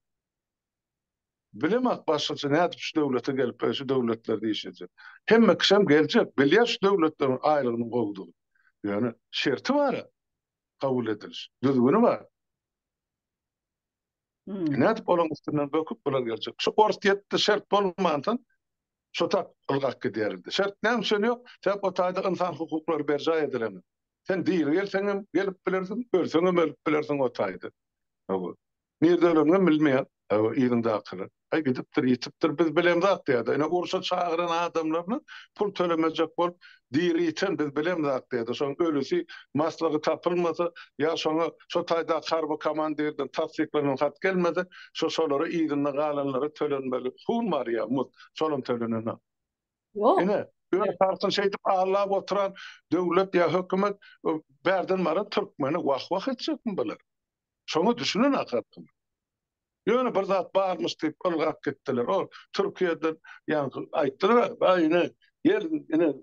Bilemek başgaça näde şu döwlete gelip şu döwletlerde işlejek. Hemme kişem geljek. Bilýär şu döwletlerin aýrygyny gowdugy. Yani şerti var. Kabul ediliş. Düzgünü var. Näde bolan üstünden böküp bolan geljek. Şu ortiyette şert bolmandan şotak ılgak giderdi. Şert näme şonu ýok? Sen o taýda insan hukuklary berja edilemez. Sen diýil gelseň gelip bilersiň, ölseň ölüp bilersiň o taýda. Nerede ölemini bilmeýän, ýerinde akyry. Ay gidipdir, ýitipdir, biz bilemez diýdi. Ene urşa çağıran adamlaryny pul tölemejek bolup diýri ýiten biz bilemez diýdi. Şoň ölüsi maslagy tapylmasa, ýa şoňa şo taýda harby komandirden tasdiklanan hat gelmedi, şolary ýerinde galanlara tölenmeli. Pul bar ýa, şolum tölenen. Yok. Ene Böyle tartın şeydip ağlap oturan döwlet ya hökümet berden mara Türkmeni wah edecek mi bular? Şonu düşünün hakikaten. Yani bir zat barmış deyip ılgap gittiler. O Türkiye'den yani aýtdylar, ayne yer ine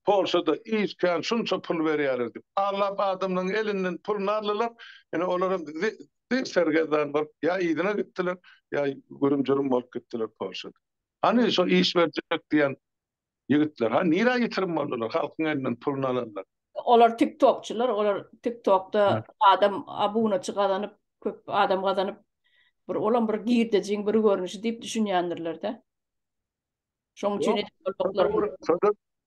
Polşada iskan şunça pul berýärler dip. Ağlap adamyň elinden pulny aldylar. Yani olaryň sergeden bar ya ýygyna gittiler, ya görüm bolup gittiler Polşada. Hani şo iş berjek diýen ýigitler ha nira ýetirim boldular, halkyň elinden pulny alanlar. Olar TikTokçular, olar TikTok'ta adam abuna çıkadanyp, köp adam gazanyp bir olan bir girdejin bir görnüşi diýip düşünýändirler de. Şoň üçin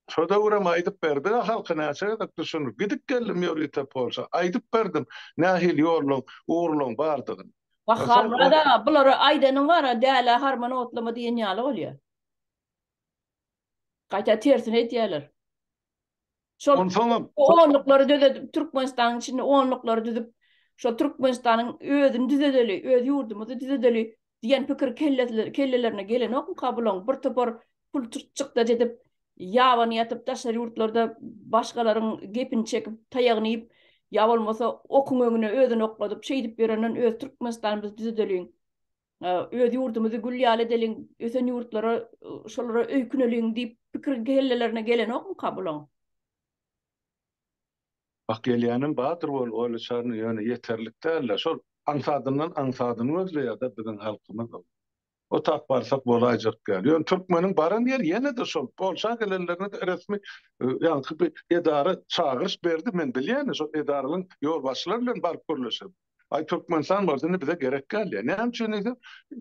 Şoda uram aýdyp berdi, halka näçe de düşünür. Gidip geldim ýörüýte bolsa, aýdyp berdim. Nähil ýolun, uğurluň bardygyny. Harmada bular aýdanyň bara däle harmana otlama diýen ýaly bolýar. Gaýta tersine etýärler. Şol onluklary düzedip Türkmenistanyň içinde onluklary düzüp şo Türkmenistanyň özüni düzedeli, öz ýurdumuzy düzedeli diýen pikir kellelerine gelen okun kabulan bir topar pul çykda jedip ýaban ýatyp daşary ýurtlarda başgalaryň gepini çekip taýagyny ýyp ýa bolmasa okun öňüne özüni okladyp şeýdip berenden öz Türkmenistanyňyzy düzedeliň, öz ýurdumuzy gülýale edeliň, ösen ýurtlara şolara öýküneliň diýip pikir kellelerine gelen okun kabulan. Bak gelýänim batyr bol, öyle şarny ýöne ýeterlik däl. Şol ansadyny özleýär biziň halkymyz. O tak barsak bolajak gal. Ýöne türkmeniň baran ýer ýene de şol Polşa gelenlerine de resmi ýa-ni bir edara çağırış berdi. Men bilýän, şol edaralyň ýolbaşçylary bilen baryp görleşip. Ay Türkmenistan bardyny bize gerek gelýär. Näme üçin edi?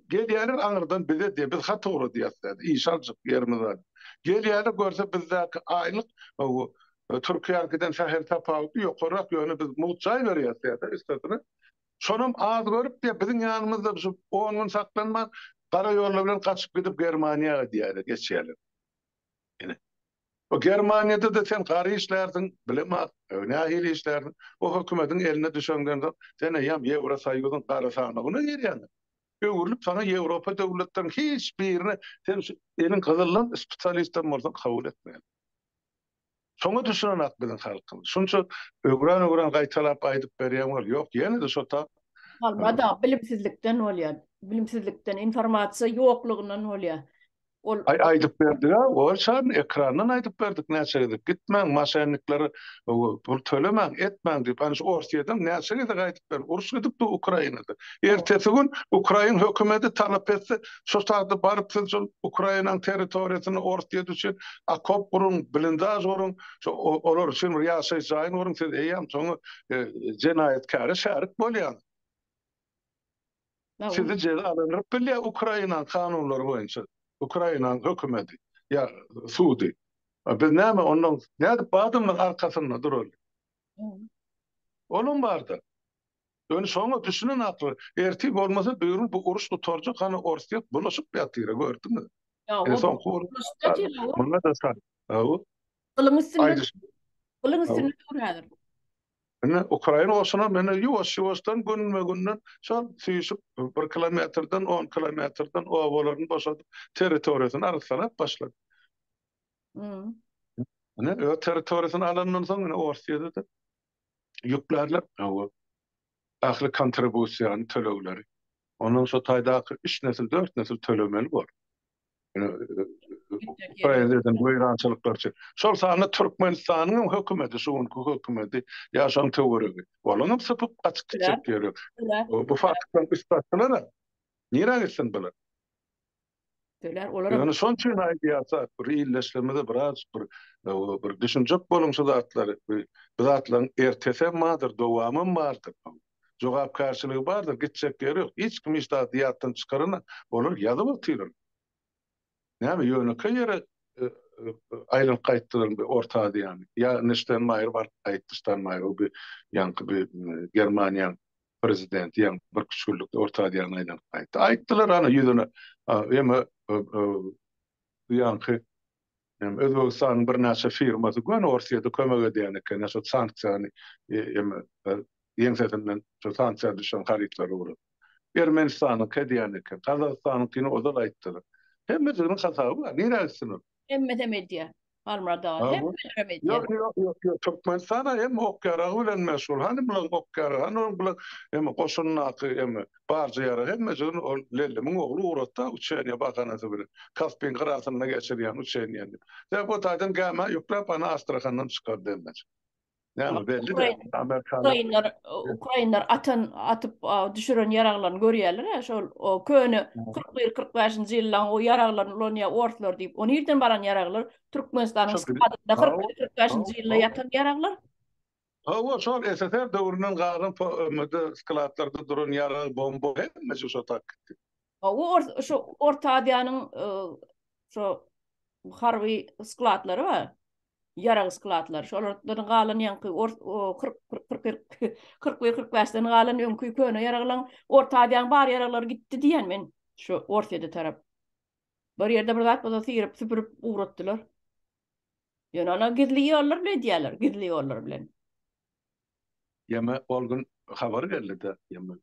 Gelýärler aňyrdan bize diýip biz hat toğry diýýärler. İşalçyk ýerimiz var. Gelýärler görse bizdäki aýlyk o Türkiýe'den şäher tapawuty ýokarak ýöne biz muçay berýärler istatdyny. Şonam az görüp diýip biziň ýanymyzda şu 10 gün saklanma gara ýollar bilen kaçyp gidip Germaniýaga diýärler, geçýärler. Ene. O Germaniýada da sen gary işlerdiň, bilemä, nähili işlerdiň, o hökümetiň eline düşengende sen ýam Ýewrosaýyzyň gara sanagyna girýän. Öwürlük sana Ýewropa döwletleriniň hiç birine sen elin gyzyllan spesialistden bolsaň kabul etmeýär. Şoňa düşünen biziň halkymyz. Şunça öwren gaýtalap aýdyp berýän bol. Ýok, ýene de şo ta. Almada bilimsizlikden bolýar. Bilimsizlikden, informasiýa ýoklugynyň bolýar. Aýdyp berdi, ol şan ekranyň aýdyp berdik näçe edip gitmäň maşenliklary pul tölemäň etmäň diýip anş Orsiýadan näçe edip aýdyp berdi. Uruş edip de Ukrainada. Ertesi gün Ukraina hökümeti talap etse şo saatda baryp şol Ukrainanyň territoriýasyny Orsiýa düşen akop gurun, blindaj gurun, şo olar üçin ýaşaýy jaýyn gurun, siz eýem şoňa jenaýetkary şärik bolýan. Sizi jele alanyp bilýär Ukraina kanunlary boýunça. Ukrainanyň hökümeti ya Suudi. Biz näme onuň näde badymyň arkasynda durýar. Onun barda. Ön şoňa düşünen akly. Ertip bolmasa böwrün bu uruş tutarjak hany Orsiýa bulaşyp ýatyra gördüňiz. Son kur. Munda da sar. Ukraina olsana meni ýuwaş-ýuwaşdan günme-günden şol süýüşüp 1 kilometrden 10 kilometrden owalaryny boşadyp territoriýasyny arslap başlady. O territoriýasyny alandan soň Orsiýada da ýüklerler ahly kontribusiýany tölegleri. Onuň şo taýdaky 3 nesil 4 nesil tölemeli bor. Ukraina'dan bu ýarançylyklar üçin. Şol sany Türkmenistanyň hökümeti, şoňky hökümeti ýaşan töweregi. Bolanyň sypyp gaçyp gitjek ýeri. Bu faktdan isbatlanýar. Nire gitsin bular? Yani son için aýdýarsa, bir illeşlemede biraz bir düşünjek bolunsa zatlary, bu zatlaryň ertese madyr, dowamy bardyr. Jogapkarçylygy bardyr, gitjek ýeri ýok. Hiç kim iştahiyatdan çykarana olur ýazyp otyrar. Näme ýöne ýere aýrylyp gaýtdylar bir ortagy ýani. Ya Neşten Mayer bar aýtdyşdan Mayer o bir ýanky bir Germaniýa prezidenti ýa bir küçüklikde ortagy ýany aýdyp gaýtdy. Aýtdylar ana ýüzüne ýa ýanky Özbegistanyň bir näçe firmasy gön Orsiýada kömek edýän eken, şo sanksiýany ýeňsetinden şo sanksiýa düşen haryklary urup. Ermenistanyň kedýän eken, Kazakstanyň o da aýtdylar. Hemme jygyň hasaby bar. Nire etsin o? Hemme medya. Almada hep Abu. öneremedi. Yok. Türkmenistan'a hem okyara bilen mesul. Hani bulan okyara, hani bulan hem koşunnakı hem barca yara hem mesul o lellemin oğlu uğratta uçağına bakanatı bile. Kaspin kıratına geçiriyen uçağına yani. Ve bu taydan gama yüklep bana Astrakhan'dan çıkar denmez. Yani belli de Amerikalı. Ukraynalar atıp düşüren yaraglarını görýärler ya, şol o köni 41-45-nji ýyldan o yaraglaryny Loniya ortlar diýip, onu ýerden baran yaraglar Türkmenistanyň Çok skladynda Hav- 41-45-nji ýylda hav- ýatan yaraglar. Hawa şol SSR döwründen galan möde skladlarda duran yara bomba hemmesi şo takdy. Şu Orta Aziýanyň şo harby skladlary bar. Yarag skladlar. Şolardan galan ýanky 41-45-den galan öňkü köne yaraglaryň Orta Aziýanyň bar yaraglary gitdi diýen men. Şu Ortada tarap. Bir ýerde bir zat bolsa sirip süpürüp uğratdylar. Ýöne ana gizli ýollar bilen diýerler, gizli ýollar bilen. Yeme olgun haber geldi de yeme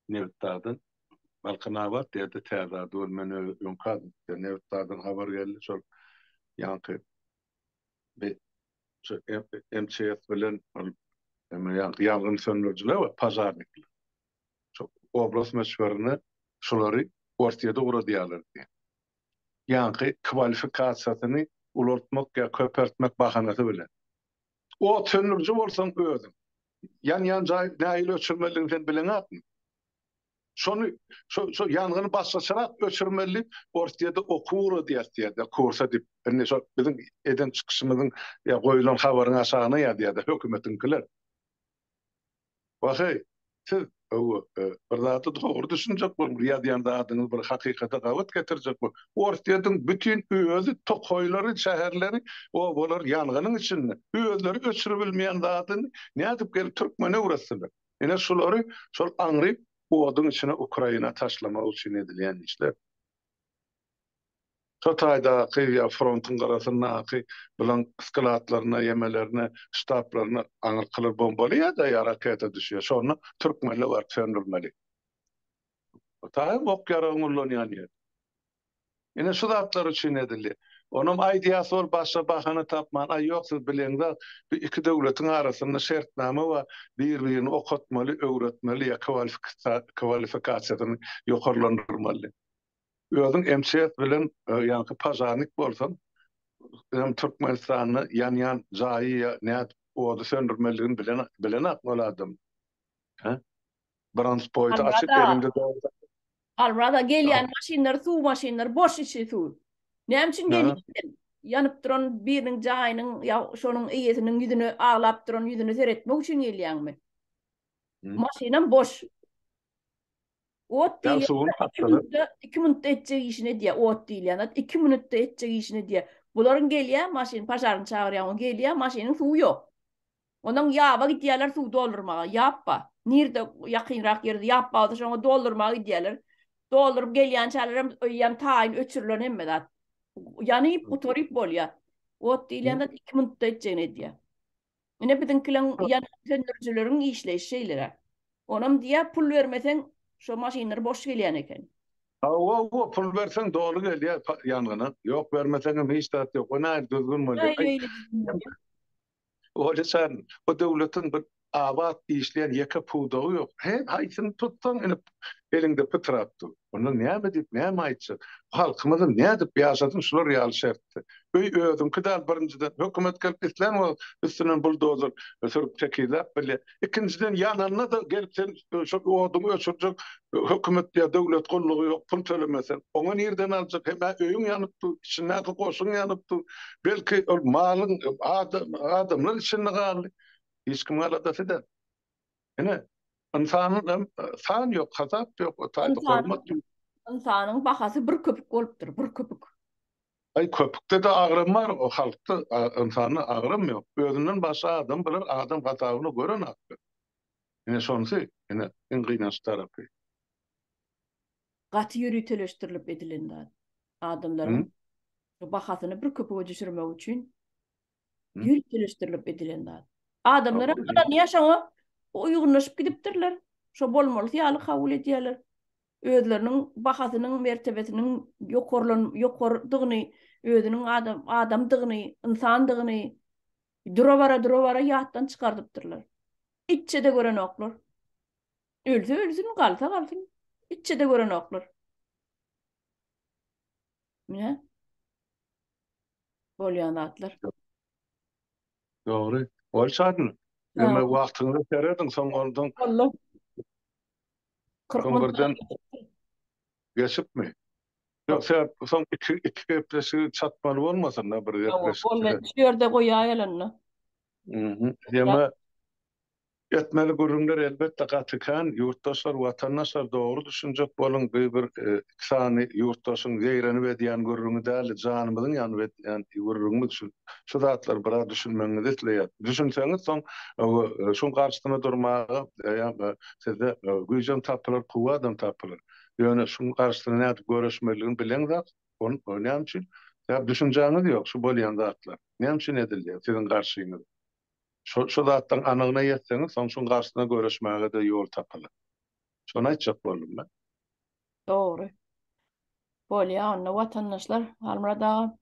Nevtadın Balkanavat diýdi täze dol meni ýonkad Nevtadın haber geldi şol ýanky bir MCF bilen ýangyn söndürjiler we pazarnyklar. Şo oblast meşwerine şolary ortaýa dogry diýerler. Ýanky kwalifikasiýasyny ulartmak ýa köpertmek bahanasy bilen. O söndürji bolsaň özüň yan jaý näil ölçülmeliligini bilen atmy. Şonu şu yangını başlasarak öçürmeli ortaya da okuru diýär kursa dip ne şo bizim eden çıkışımızın ya koyulan haberin aşağına ya diýär hökümetinkiler. Waxay siz o bir zatı doğru düşünjek bol ya diýende adyňyz bir hakykata gawat getirjek bol. Ortaýadyň bütün özü tokoýlary şäherleri o bolar yangının içinde özleri öçürüp bilmeýän zatyny nädip gelip türkmene uğraşdylar. Ene şolary şol aňryp bu odun içine Ukrayna taşlama için edilen işler. Çotayda kıyıya frontun karasına bulan skladlarına, yemelerine, ştablarına anırkılır bombalı ya da yarakete düşüyor. Sonra Türkmeli var, söndürmeli. Çotay ok yaranırlar yani. Yine şu zatlar için edildi. Onun aidiyası ol başa bakanı tapman. Ay yok siz bileniz bir iki devletin arasında şertname var. Birbirini okutmalı, öğretmeli ya kvalifikasiyasını yukarılandırmalı. Özün MCF bilen yani pazarlık bolsan hem Türkmenistan'ı yan zayi ne o da söndürmeliğini bilen akmalı adam. Ha? Brandspoyt'u açıp elinde de Almada gelýän maşinler, suw maşinler boş içi suw. Näme üçin gelýär? Yanıp duran biriniň jaýynyň ýa şonuň iýesiniň ýüzüni aglap duran ýüzüni seretmek üçin gelýärmi? Maşinam boş. Ot diýär, 2 minutda etjek işine diýär, ot diýär, 2 minutda etjek işine diýär. Bularyň gelýär, maşin paşaryny çagyrýan, gelýär, maşinyň suwy ýok. Ondan ýaba gitýärler suw doldurmaga, ýappa. Nirde ýakynrak ýerde ýappa, şoňa doldurmaga gitýärler. Doldurup gelýän çälerim öýýäm taýyn öçürilen hemme dat. Ýanyp gutoryp bolýar. Ot diýilende 2 minutda etjegine diýär. Mene bizimkileň ýany söndürjileriň işleýişi şeýlere. Onam diýär pul bermeseň şo maşinler boş gelýän eken. O pul versen dolu gelýär ýangına. Ýok bermeseň hiç tat ýok. Ona düzgün bolýar. Öyle sen o devletin bir abat işleyen yaka pudağı yok. Hem hayatını tutsan elinde pıtrattı. Onu ne edip ne aitsin? Halkımızın ne edip yaşadın şular real şertti. Ödüm kadar birinciden hükümet gelip İslam o üstünden buldozer sürüp çekiyler böyle. İkinciden yanına da gelip sen şu odunu ölçürecek hükümet ya devlet kolluğu yok pul söylemesen. Onu nereden alacak? Hem öyün yanıptı, içindeki koşun yanıptı. Belki malın adamlar içinde kaldı. Hiç kim alada fiden. Yani insan yok, hazap yok, o tayda hormat yok. İnsanın bahası bir köpük bolupdyr, bir köpük. Ay köpükde de ağrım var, o halkta insanı ağrım yok. Özünden başka adam bilir, adam hatabını gören hakkı. Yani sonuçta, yani en kıynaş tarafı. Gaty ýürüteleşdirilip edilen adamlaryň bahasını bir köpüge düşürmek üçin ýürüteleşdirilip edilen adamlar niýe şoňa uygunlaşyp gidipdirler. Şo bolmaly ýaly kabul edýärler. özleriniň bahasynyň mertebesiniň ýokardygyny, özüniň adamdygyny, insandygyny dura bara ýatdan çykardypdyrlar. İççe de gören oklar. Ölse ölsün, galsa galsyn. İççe de gören oklar. Ne? Bolýanatlar. Dogry. Ol şadyn. Ha, Ýa-da wagtyňy bererdin, soň ondan Allah 40 soň minut. birden geçipmi? Ýoksa soň iki geplesi çatmaly bolmasyn da bir geplesi. Bolla şerde goýaýalanna. Ýa-da etmeli gurrunlar elbette gatykan, ýurtdaşlar, watandaşlar dogry düşünjek bolun bir sany ýurtdaşyň geýreni edýän gurruny däl, janymyzyň ýany edýän gurruny düşün. Şu zatlar bira düşünmeňiz etleýär. Düşünseňiz soň şoň garşysyna durmagy, sizde güýjem tapylar, kuwwat tapylar. Ýöne şoň garşysyna näde göreşmeligini bilen zat, onu näme üçin? Ýa düşünjäňiz ýok, şu bolýan zatlar. Näme üçin edilýär siziň garşyňyz? Şu zatdan anygyna ýetseňiz, soň şoň garşysyna göreşmäge de ýol tapylar. Şonu aýtjak boldum ben. Dogry. Bolýan watandaşlar halmada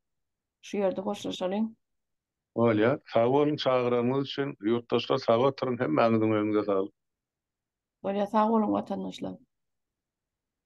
şu ýerde goşlaşalyň. Olýar, sag bolun çagyranyňyz üçin ýurtdaşlar sag oturun, hemmäňiziň öňüňde sag. Bolýa sag bolun watandaşlar.